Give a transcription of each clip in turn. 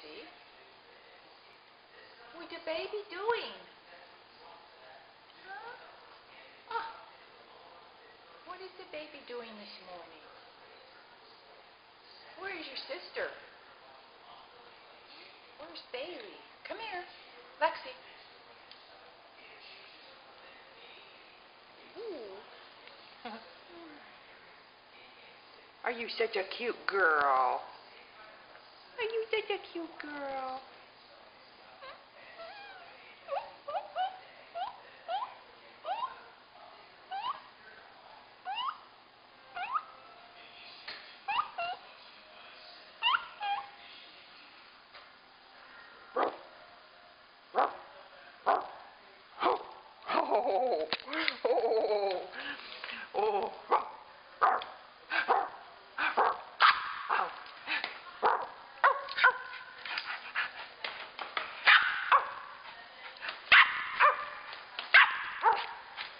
Lexi? What's the baby doing? Huh? Oh, what is the baby doing this morning? Where is your sister? Where's Bailey? Come here. Lexi. Ooh. Are you such a cute girl? Are you such a cute girl?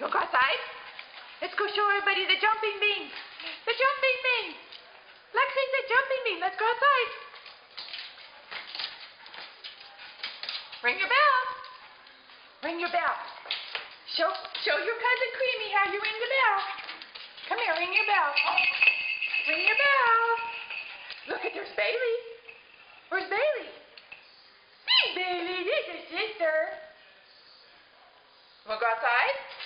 You wanna go outside? Let's go show everybody the jumping bean. The jumping bean. Lexi, the jumping bean. Let's go outside. Ring your bell. Ring your bell. Show your cousin Creamy how you ring the bell. Come here, ring your bell. Ring your bell. Look at, there's Bailey. Where's Bailey? Hey, Bailey, this is sister. Wanna go outside?